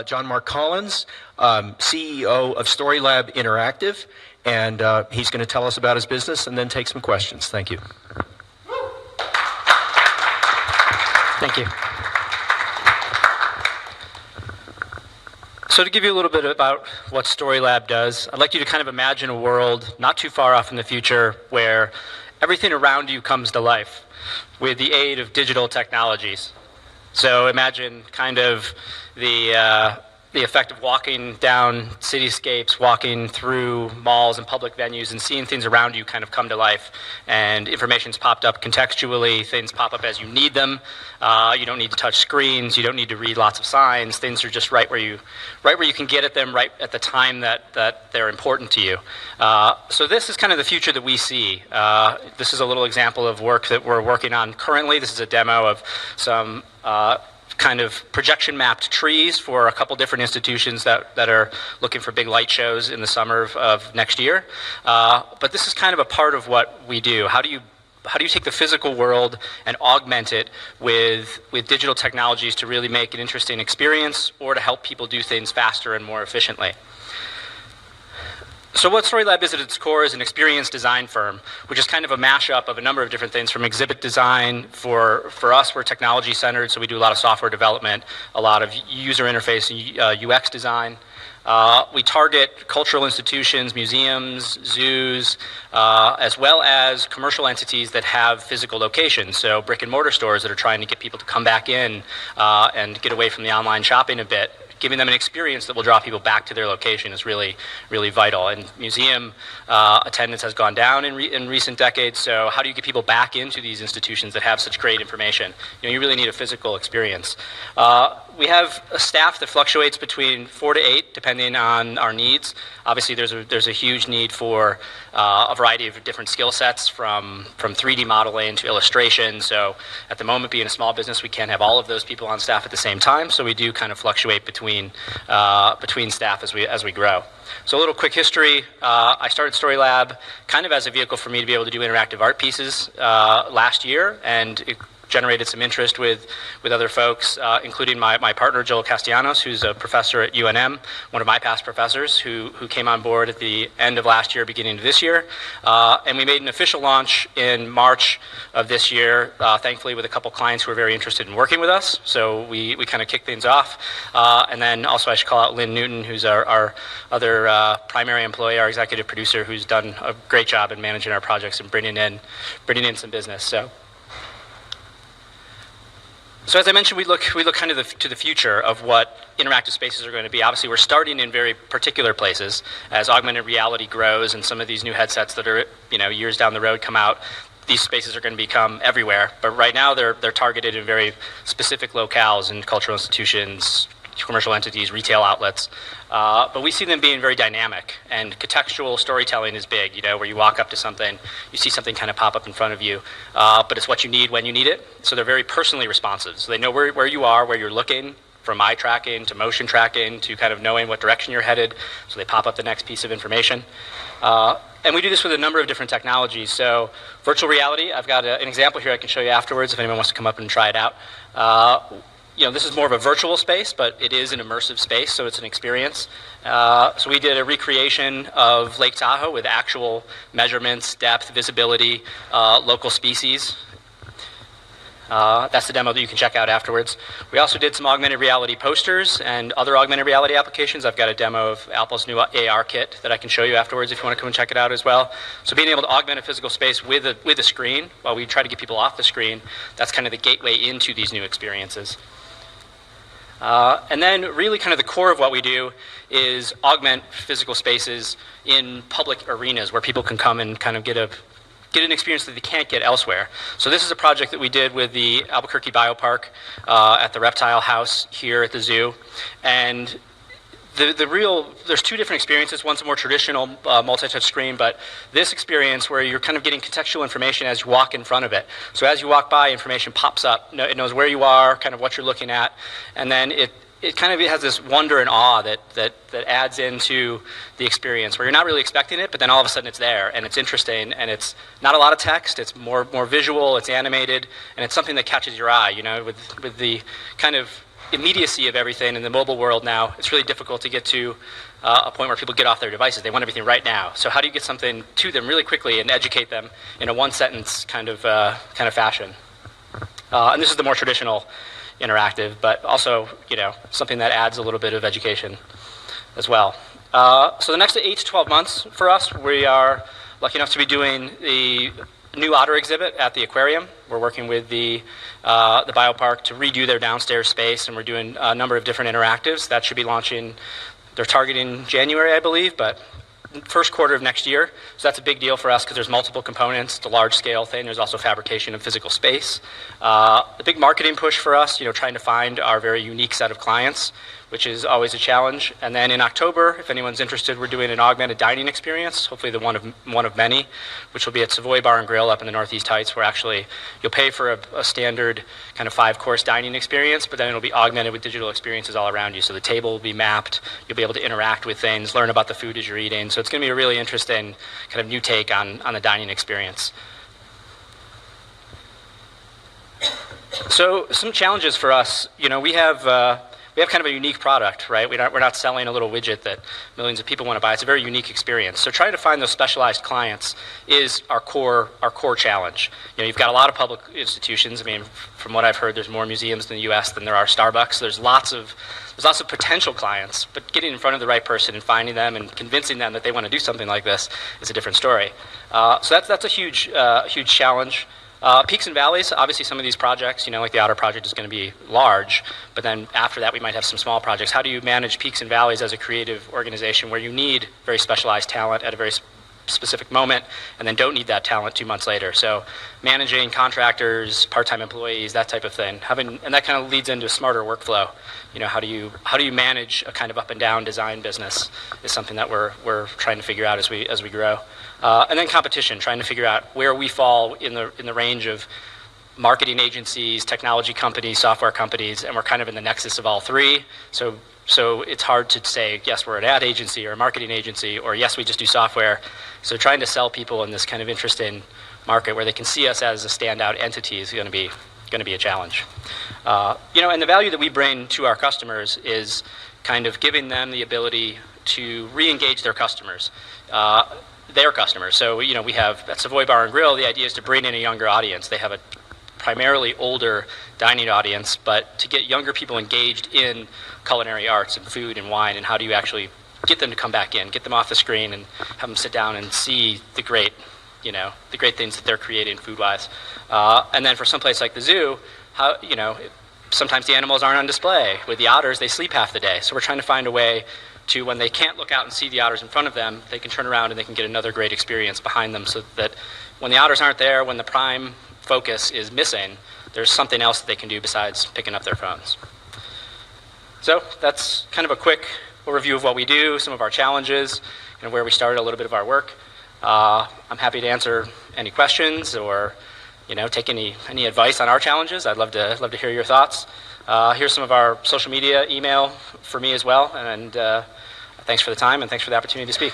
John Mark Collins, CEO of StoryLab Interactive, and he's going to tell us about his business and then take some questions. Thank you. Thank you. So to give you a little bit about what StoryLab does, I'd like you to kind of imagine a world not too far off in the future where everything around you comes to life with the aid of digital technologies. So imagine kind of the effect of walking down cityscapes, walking through malls and public venues and seeing things around you kind of come to life. And information's popped up contextually, things pop up as you need them. You don't need to touch screens, you don't need to read lots of signs. Things are just right where you can get at them right at the time that they're important to you. So this is kind of the future that we see. This is a little example of work that we're working on currently. This is a demo of some kind of projection mapped trees for a couple different institutions that are looking for big light shows in the summer of next year. But this is kind of a part of what we do. How do you take the physical world and augment it with digital technologies to really make an interesting experience or to help people do things faster and more efficiently? So what StoryLab is at its core is an experience design firm, which is kind of a mashup of a number of different things, from exhibit design. For us, we're technology centered, so we do a lot of software development, a lot of user interface and UX design. We target cultural institutions, museums, zoos, as well as commercial entities that have physical locations, so brick and mortar stores that are trying to get people to come back in and get away from the online shopping a bit. Giving them an experience that will draw people back to their location is really, really vital. And museum attendance has gone down in recent decades, so how do you get people back into these institutions that have such great information? You really need a physical experience. We have a staff that fluctuates between 4 to 8, depending on our needs. Obviously, there's a huge need for a variety of different skill sets, from 3D modeling to illustration. So at the moment, being a small business, we can't have all of those people on staff at the same time. So we do kind of fluctuate between staff as we grow. So a little quick history. I started StoryLab kind of as a vehicle for me to be able to do interactive art pieces last year, and it generated some interest with other folks, including my partner, Joel Castellanos, who's a professor at UNM, one of my past professors, who came on board at the end of last year, beginning of this year. And we made an official launch in March of this year, thankfully with a couple clients who were very interested in working with us. So we kind of kicked things off. And then also I should call out Lynn Newton, who's our other primary employee, our executive producer, who's done a great job in managing our projects and bringing in some business. So as I mentioned, we look kind of to the future of what interactive spaces are going to be. Obviously, we're starting in very particular places. As augmented reality grows and some of these new headsets that are years down the road come out, these spaces are going to become everywhere. But right now, they're targeted in very specific locales in cultural institutions, commercial entities, retail outlets. But we see them being very dynamic, and contextual storytelling is big, where you walk up to something, you see something kind of pop up in front of you, but it's what you need when you need it. So they're very personally responsive. So they know where you are, where you're looking, from eye tracking to motion tracking to kind of knowing what direction you're headed. So they pop up the next piece of information. And we do this with a number of different technologies. So virtual reality, I've got an example here I can show you afterwards if anyone wants to come up and try it out. This is more of a virtual space, but it is an immersive space, so it's an experience. So we did a recreation of Lake Tahoe with actual measurements, depth, visibility, local species. That's the demo that you can check out afterwards. We also did some augmented reality posters and other augmented reality applications. I've got a demo of Apple's new AR kit that I can show you afterwards if you want to come and check it out as well. So being able to augment a physical space with a screen, while we try to get people off the screen, that's kind of the gateway into these new experiences. And then really kind of the core of what we do is augment physical spaces in public arenas where people can come and kind of get an experience that they can't get elsewhere. So this is a project that we did with the Albuquerque Biopark at the Reptile House here at the zoo. And there's two different experiences. One's a more traditional multi-touch screen, but this experience where you're kind of getting contextual information as you walk in front of it. So as you walk by, information pops up. It knows where you are, kind of what you're looking at, and then it kind of has this wonder and awe that adds into the experience where you're not really expecting it, but then all of a sudden it's there and it's interesting and it's not a lot of text. It's more visual. It's animated, and it's something that catches your eye. With the kind of immediacy of everything in the mobile world now, it's really difficult to get to a point where people get off their devices. They want everything right now. So how do you get something to them really quickly and educate them in a one-sentence kind of fashion? And this is the more traditional interactive, but also, something that adds a little bit of education as well. So the next 8 to 12 months for us, we are lucky enough to be doing the new otter exhibit at the aquarium. We're working with the biopark to redo their downstairs space, and we're doing a number of different interactives. That should be launching, they're targeting January, I believe, but first quarter of next year. So that's a big deal for us because there's multiple components. It's a large scale thing. There's also fabrication of physical space. The big marketing push for us, trying to find our very unique set of clients, which is always a challenge. And then in October, if anyone's interested, we're doing an augmented dining experience, hopefully the one of many, which will be at Savoy Bar and Grill up in the Northeast Heights, where actually you'll pay for a standard kind of 5-course dining experience, but then it'll be augmented with digital experiences all around you. So the table will be mapped, you'll be able to interact with things, learn about the food as you're eating. So it's going to be a really interesting kind of new take on the dining experience. So some challenges for us, we have kind of a unique product, right? We're not selling a little widget that millions of people want to buy. It's a very unique experience. So trying to find those specialized clients is our core challenge. You've got a lot of public institutions. I mean, from what I've heard, there's more museums in the U.S. than there are Starbucks. There's lots of potential clients, but getting in front of the right person and finding them and convincing them that they want to do something like this is a different story. So that's a huge challenge. Peaks and valleys, obviously some of these projects, like the Otter project is going to be large, but then after that we might have some small projects. How do you manage peaks and valleys as a creative organization where you need very specialized talent at a very specific moment and then don't need that talent 2 months later? So managing contractors, part-time employees, that type of thing. And that kind of leads into a smarter workflow. How do you manage a kind of up and down design business is something that we're trying to figure out as we grow. And then competition, trying to figure out where we fall in the range of marketing agencies, technology companies, software companies, and we're kind of in the nexus of all three. So it's hard to say, yes, we're an ad agency or a marketing agency, or yes, we just do software. So trying to sell people in this kind of interesting market where they can see us as a standout entity is going to be a challenge. And the value that we bring to our customers is kind of giving them the ability to re-engage their customers. So, we have at Savoy Bar and Grill, the idea is to bring in a younger audience. They have a primarily older dining audience, but to get younger people engaged in culinary arts and food and wine, and how do you actually get them to come back in, get them off the screen and have them sit down and see the great things that they're creating food-wise. And then for someplace like the zoo, sometimes the animals aren't on display. With the otters, they sleep half the day. So we're trying to find a way to, when they can't look out and see the otters in front of them, they can turn around and they can get another great experience behind them, so that when the otters aren't there, when the prime focus is missing, there's something else that they can do besides picking up their phones. So that's kind of a quick overview of what we do, some of our challenges, and where we started, a little bit of our work. I'm happy to answer any questions or take any advice on our challenges. I'd love to hear your thoughts. Here's some of our social media, email for me as well, and thanks for the time and thanks for the opportunity to speak.